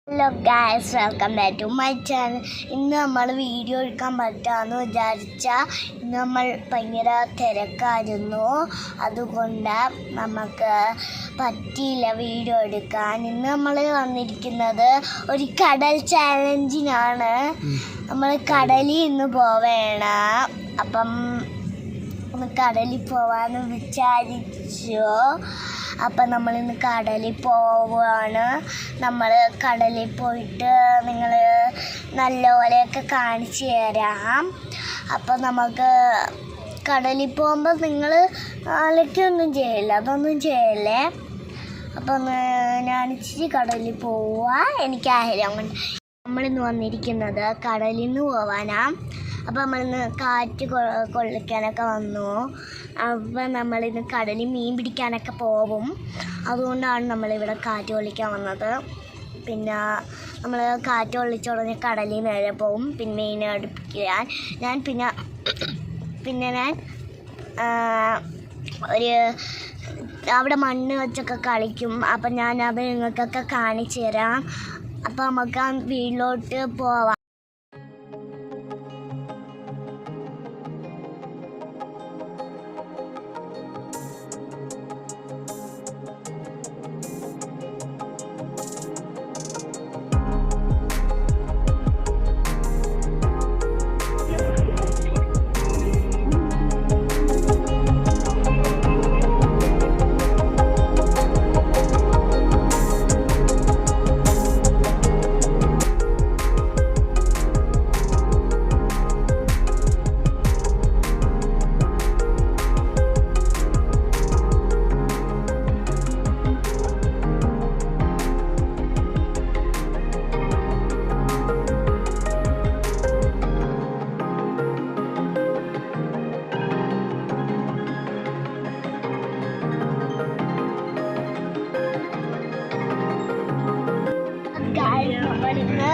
Hello guys, welcome back to my channel. ഇന്ന് നമ്മൾ video എടുക്കാൻ പറ്റാമെന്ന് വിചാരിച്ചാൽ ഇന്ന് നമ്മൾ ഭയങ്കര തിരക്കായിരുന്നു. അതുകൊണ്ട് നമുക്ക് പറ്റിയില്ല വീഡിയോ എടുക്കാൻ. ഇന്ന് നമ്മൾ വന്നിരിക്കുന്നത് ഒരു കടൽ ചാലഞ്ചിനാണ്. നമ്മൾ കടലിൽ ഇന്ന് പോവേണം. അപ്പം കടലിൽ പോവാന്ന് വിചാരിച്ചു. അപ്പം നമ്മളിന്ന് കടലിൽ പോവുകയാണ്. നമ്മൾ കടലിൽ പോയിട്ട് നിങ്ങൾ നല്ലപോലെയൊക്കെ കാണിച്ചു തരാം. അപ്പം നമുക്ക് കടലിൽ പോകുമ്പോൾ നിങ്ങൾ അലക്കൊന്നും ചെയ്യില്ല, അതൊന്നും ചെയ്യല്ലേ. അപ്പം ഞാൻ ഇച്ചിരി കടലിൽ പോവുക. എനിക്ക് ആഗ്രഹം കൊണ്ട് നമ്മളിന്ന് വന്നിരിക്കുന്നത് കടലിൽ നിന്ന് പോവാനാ. അപ്പം നമ്മളിന്ന് കാറ്റ് കൊള്ളിക്കാനൊക്കെ വന്നു. അപ്പം നമ്മളിന്ന് കടലിൽ മീൻ പിടിക്കാനൊക്കെ പോകും. അതുകൊണ്ടാണ് നമ്മളിവിടെ കാറ്റ് കൊള്ളിക്കാൻ വന്നത്. പിന്നെ നമ്മൾ കാറ്റ് കൊള്ളിച്ചുടനെ കടലിൽ നേരെ പോകും. പിന്നെ മീനെ അടുപ്പിക്കാൻ ഞാൻ ഒരു അവിടെ മണ്ണ് വെച്ചൊക്കെ കളിക്കും. അപ്പം ഞാനത് നിങ്ങൾക്കൊക്കെ കാണിച്ചു തരാം. അപ്പം നമുക്ക് ആ വീട്ടിലോട്ട് പോവാം. നമ്മളിന്ന്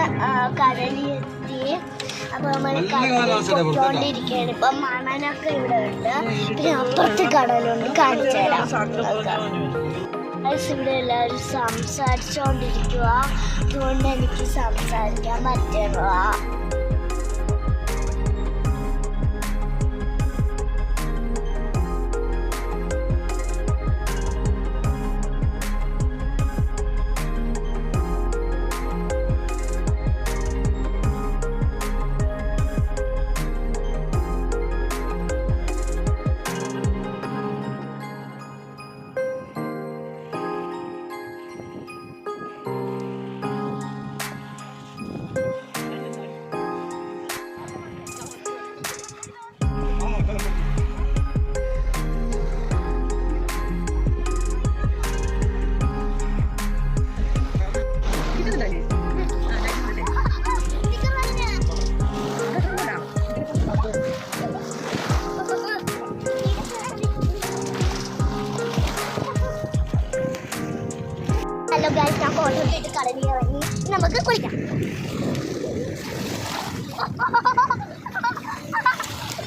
കടലിലെത്തി. അപ്പോൾ നമ്മൾ കടലിൽ ഇപ്പം മണലൊക്കെ ഇവിടെ ഉണ്ട്. പിന്നെ അപ്പുറത്ത് കടലുണ്ട്, കാണിച്ചു തരാം. ഇവിടെ എല്ലാവരും സംസാരിച്ചുകൊണ്ടിരിക്കുക. അതുകൊണ്ട് എനിക്ക് സംസാരിക്കാൻ പറ്റുക. ഹലോ ഗൈസ്, ഞാൻ ഫോട്ടോ എടുത്തിട്ട് കടലിൽ ഇറങ്ങി. നമുക്ക് കുളിക്കാം.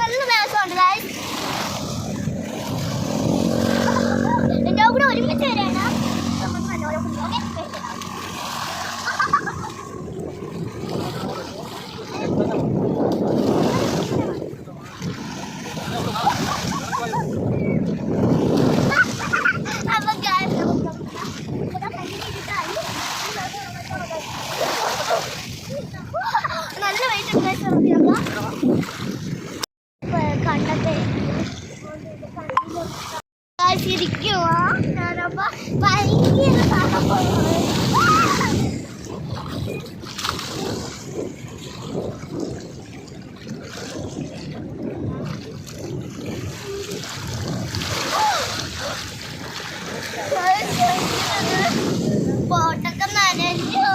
നല്ല രസമുണ്ട് ഗൈസ്. എൻ്റെ കൂടെ ഒരുമിച്ച് വരാണ്. നമുക്ക് നല്ലോണം കുളിക്കാം. കണ്ടത്തെ ശരിക്കുവാ ഞാനപ്പോ ഭയങ്കര പോട്ടൊക്കെ നനഞ്ഞു.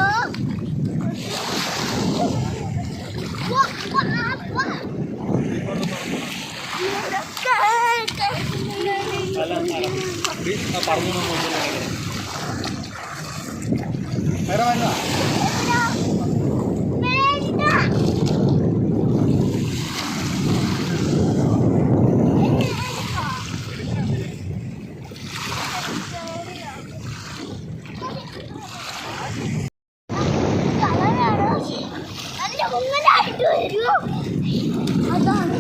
വരൂ. അതാണ്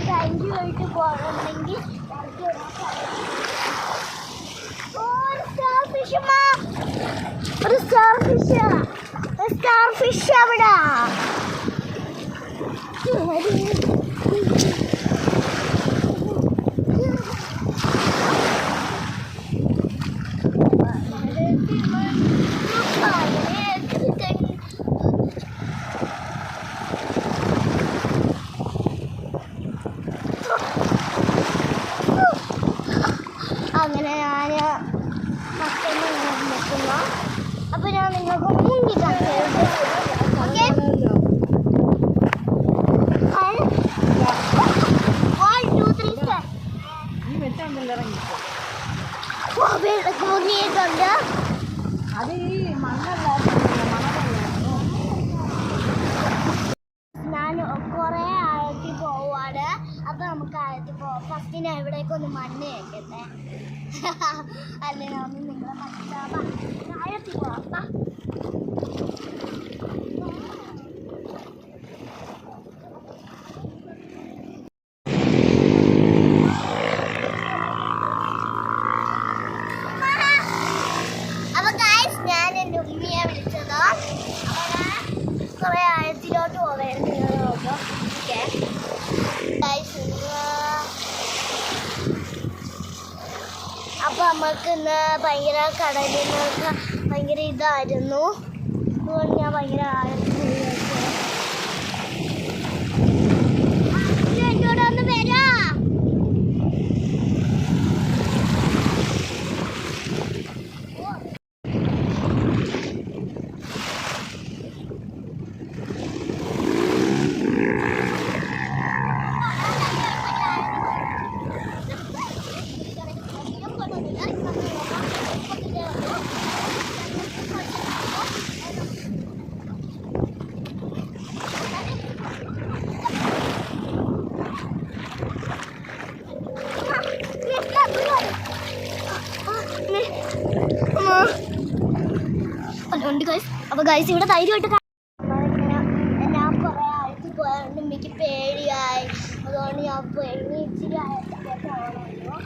ബാങ്കുമായിട്ട് പോകണമെങ്കിൽ ഒരു സ്റ്റാർ ഫിഷ് അവിടെ. അങ്ങനെ ഞാൻ മക്കളെ നിൽക്കുന്ന അപ്പൊ ഞാൻ നിങ്ങൾക്ക് മുങ്ങി കാണിച്ചു. ഓക്കെ, മുങ്ങിയിട്ടുണ്ട്. ഞാൻ കുറെ ആഴത്തിൽ പോവാണ്. അപ്പൊ നമുക്ക് ആഴത്തിൽ പോവാം. ഫസ്റ്റ് ഞാൻ ഇവിടേക്കൊന്ന് മണ്ണ് കേൾക്കട്ടെ. അല്ലെ ഒന്ന് നിങ്ങളെ മനസ്സിലാവാം. ആഴത്തിൽ പോവാം. അപ്പൊ ഗൈസ്, ഞാൻ എൻ്റെ ഉമ്മിയെ വിളിച്ചതോ കുറെ ആഴത്തിലോട്ട് പോവായിരുന്നു. നിങ്ങൾ നോക്കാം. ഓക്കെ ഗൈസ്, അപ്പൊ നമുക്ക് ഇന്ന് ഭയങ്കര കടലിനൊക്കെ ഭയങ്കര ഇതായിരുന്നു. അതുകൊണ്ട് ഞാൻ ഭയങ്കര ആഴത്തിൽ എന്നോട് ഒന്ന് വരാ. അതുകൊണ്ട് ഗൈസ്, അപ്പൊ ഗൈസ് ഇവിടെ ധൈര്യമായിട്ട് ഞാൻ കുറെ ആഴത്തിൽ പോയതുകൊണ്ട് എനിക്ക് പേടിയായി. അതുകൊണ്ട് ഞാൻ ഇച്ചിരി ആഴത്തിൽ പോകണമല്ലോ.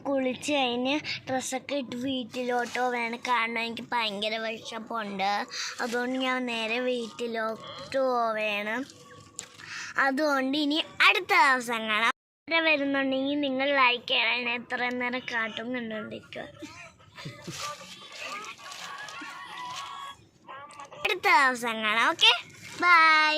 കുളിച്ച് കഴിഞ്ഞ് ഡ്രസ്സൊക്കെ ഇട്ട് വീട്ടിലോട്ടോ വേണം. കാരണം എനിക്ക് ഭയങ്കര വിശപ്പുണ്ട്. അതുകൊണ്ട് ഞാൻ നേരെ വീട്ടിലോട്ട് പോവേണം. അതുകൊണ്ട് ഇനി അടുത്ത ദിവസം കാണാം. വരുന്നുണ്ടെങ്കിൽ നിങ്ങൾ ലൈക്ക് ചെയ്യണം. എത്ര നേരം കാട്ടും കണ്ടുകൊണ്ടിരിക്കുക. അടുത്ത ദിവസം കാണാം. Okay, by.